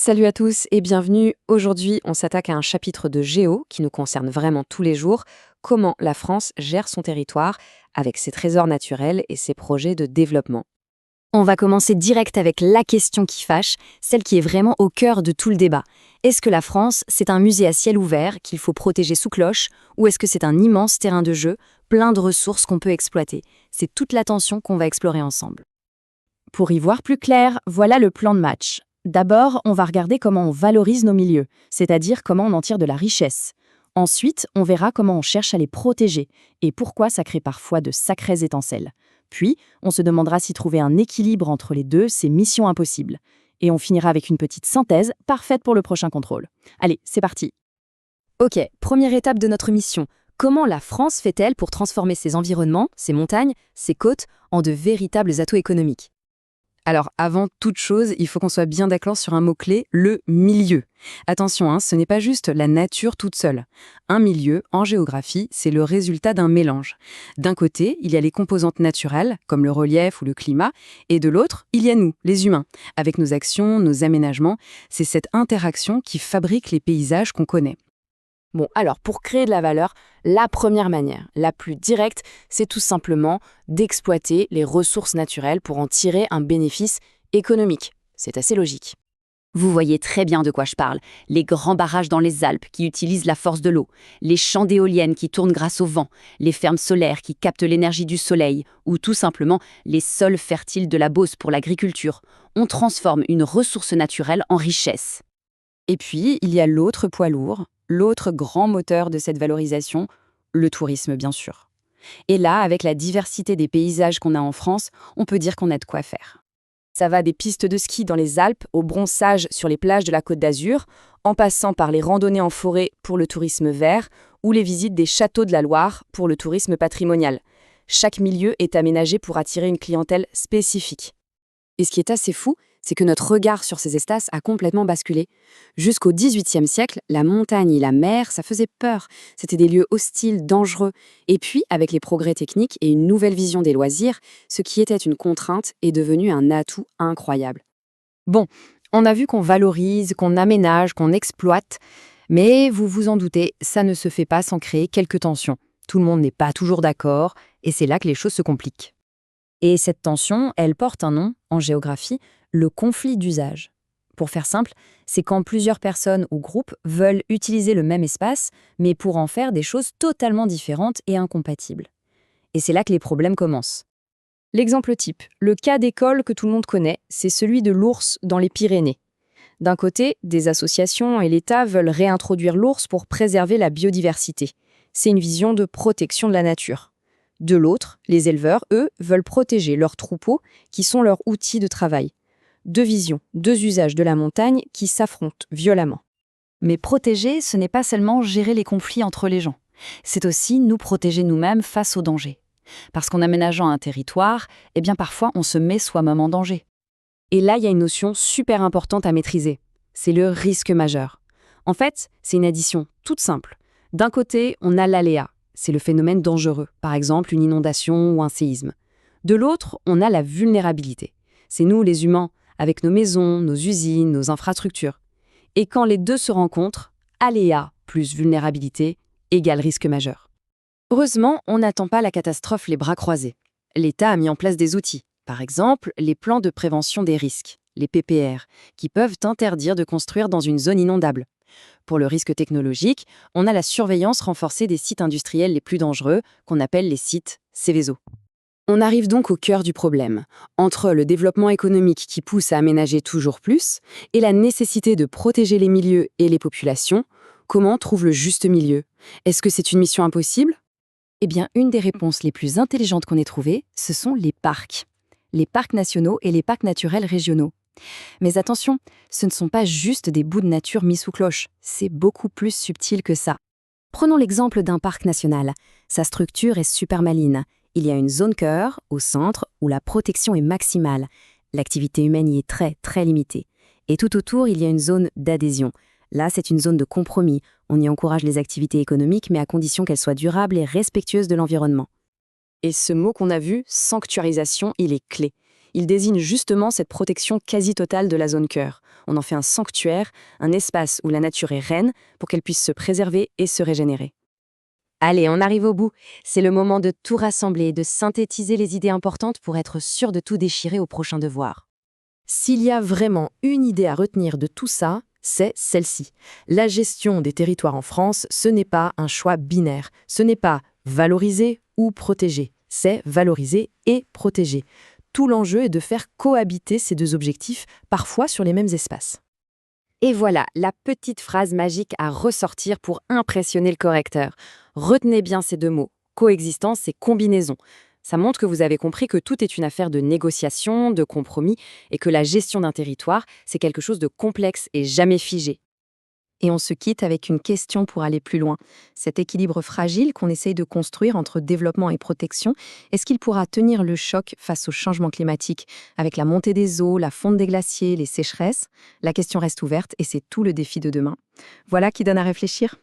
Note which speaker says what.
Speaker 1: Salut à tous et bienvenue. Aujourd'hui, on s'attaque à un chapitre de Géo qui nous concerne vraiment tous les jours, comment la France gère son territoire avec ses trésors naturels et ses projets de développement.
Speaker 2: On va commencer direct avec la question qui fâche, celle qui est vraiment au cœur de tout le débat. Est-ce que la France, c'est un musée à ciel ouvert qu'il faut protéger sous cloche, ou est-ce que c'est un immense terrain de jeu, plein de ressources qu'on peut exploiter? C'est toute la tension qu'on va explorer ensemble. Pour y voir plus clair, voilà le plan de match. D'abord, on va regarder comment on valorise nos milieux, c'est-à-dire comment on en tire de la richesse. Ensuite, on verra comment on cherche à les protéger et pourquoi ça crée parfois de sacrées étincelles. Puis, on se demandera si trouver un équilibre entre les deux, c'est mission impossible. Et on finira avec une petite synthèse parfaite pour le prochain contrôle. Allez, c'est parti. Ok, première étape de notre mission. Comment la France fait-elle pour transformer ses environnements, ses montagnes, ses côtes en de véritables atouts économiques?
Speaker 1: Alors, avant toute chose, il faut qu'on soit bien d'accord sur un mot-clé, le milieu. Attention, ce n'est pas juste la nature toute seule. Un milieu, en géographie, c'est le résultat d'un mélange. D'un côté, il y a les composantes naturelles, comme le relief ou le climat, et de l'autre, il y a nous, les humains. Avec nos actions, nos aménagements, c'est cette interaction qui fabrique les paysages qu'on connaît.
Speaker 2: Bon, alors pour créer de la valeur, la première manière, la plus directe, c'est tout simplement d'exploiter les ressources naturelles pour en tirer un bénéfice économique. C'est assez logique. Vous voyez très bien de quoi je parle. Les grands barrages dans les Alpes qui utilisent la force de l'eau, les champs d'éoliennes qui tournent grâce au vent, les fermes solaires qui captent l'énergie du soleil, ou tout simplement les sols fertiles de la Beauce pour l'agriculture. On transforme une ressource naturelle en richesse.
Speaker 1: Et puis, il y a l'autre poids lourd, l'autre grand moteur de cette valorisation, le tourisme bien sûr. Et là, avec la diversité des paysages qu'on a en France, on peut dire qu'on a de quoi faire. Ça va des pistes de ski dans les Alpes au bronçage sur les plages de la Côte d'Azur, en passant par les randonnées en forêt pour le tourisme vert ou les visites des châteaux de la Loire pour le tourisme patrimonial. Chaque milieu est aménagé pour attirer une clientèle spécifique. Et ce qui est assez fou, c'est que notre regard sur ces espaces a complètement basculé. Jusqu'au XVIIIe siècle, la montagne et la mer, ça faisait peur. C'était des lieux hostiles, dangereux. Et puis, avec les progrès techniques et une nouvelle vision des loisirs, ce qui était une contrainte est devenu un atout incroyable. Bon, on a vu qu'on valorise, qu'on aménage, qu'on exploite, mais vous vous en doutez, ça ne se fait pas sans créer quelques tensions. Tout le monde n'est pas toujours d'accord, et c'est là que les choses se compliquent. Et cette tension, elle porte un nom, en géographie, le conflit d'usage. Pour faire simple, c'est quand plusieurs personnes ou groupes veulent utiliser le même espace, mais pour en faire des choses totalement différentes et incompatibles. Et c'est là que les problèmes commencent. L'exemple type, le cas d'école que tout le monde connaît, c'est celui de l'ours dans les Pyrénées. D'un côté, des associations et l'État veulent réintroduire l'ours pour préserver la biodiversité. C'est une vision de protection de la nature. De l'autre, les éleveurs, eux, veulent protéger leurs troupeaux, qui sont leurs outils de travail. Deux visions, deux usages de la montagne qui s'affrontent violemment. Mais protéger, ce n'est pas seulement gérer les conflits entre les gens. C'est aussi nous protéger nous-mêmes face aux dangers. Parce qu'en aménageant un territoire, parfois on se met soi-même en danger. Et là, il y a une notion super importante à maîtriser. C'est le risque majeur. En fait, c'est une addition toute simple. D'un côté, on a l'aléa. C'est le phénomène dangereux, par exemple une inondation ou un séisme. De l'autre, on a la vulnérabilité. C'est nous, les humains, avec nos maisons, nos usines, nos infrastructures. Et quand les deux se rencontrent, aléa plus vulnérabilité égale risque majeur. Heureusement, on n'attend pas la catastrophe les bras croisés. L'État a mis en place des outils, par exemple les plans de prévention des risques, les PPR, qui peuvent interdire de construire dans une zone inondable. Pour le risque technologique, on a la surveillance renforcée des sites industriels les plus dangereux, qu'on appelle les sites Céveso. On arrive donc au cœur du problème, entre le développement économique qui pousse à aménager toujours plus et la nécessité de protéger les milieux et les populations. Comment on trouve le juste milieu? Est-ce que c'est une mission impossible? Une des réponses les plus intelligentes qu'on ait trouvées, ce sont les parcs. Les parcs nationaux et les parcs naturels régionaux. Mais attention, ce ne sont pas juste des bouts de nature mis sous cloche, c'est beaucoup plus subtil que ça. Prenons l'exemple d'un parc national. Sa structure est super maligne. Il y a une zone cœur, au centre, où la protection est maximale. L'activité humaine y est très, très limitée. Et tout autour, il y a une zone d'adhésion. Là, c'est une zone de compromis. On y encourage les activités économiques, mais à condition qu'elles soient durables et respectueuses de l'environnement. Et ce mot qu'on a vu, sanctuarisation, il est clé.
Speaker 2: Il désigne justement cette protection quasi totale de la zone cœur. On en fait un sanctuaire, un espace où la nature est reine pour qu'elle puisse se préserver et se régénérer. Allez, on arrive au bout. C'est le moment de tout rassembler et de synthétiser les idées importantes pour être sûr de tout déchirer au prochain devoir.
Speaker 3: S'il y a vraiment une idée à retenir de tout ça, c'est celle-ci. La gestion des territoires en France, ce n'est pas un choix binaire. Ce n'est pas valoriser ou protéger. C'est valoriser et protéger. Tout l'enjeu est de faire cohabiter ces deux objectifs, parfois sur les mêmes espaces.
Speaker 2: Et voilà, la petite phrase magique à ressortir pour impressionner le correcteur. Retenez bien ces deux mots, coexistence et combinaison. Ça montre que vous avez compris que tout est une affaire de négociation, de compromis, et que la gestion d'un territoire, c'est quelque chose de complexe et jamais figé. Et on se quitte avec une question pour aller plus loin. Cet équilibre fragile qu'on essaye de construire entre développement et protection, est-ce qu'il pourra tenir le choc face au changement climatique, avec la montée des eaux, la fonte des glaciers, les sécheresses? La question reste ouverte et c'est tout le défi de demain. Voilà qui donne à réfléchir.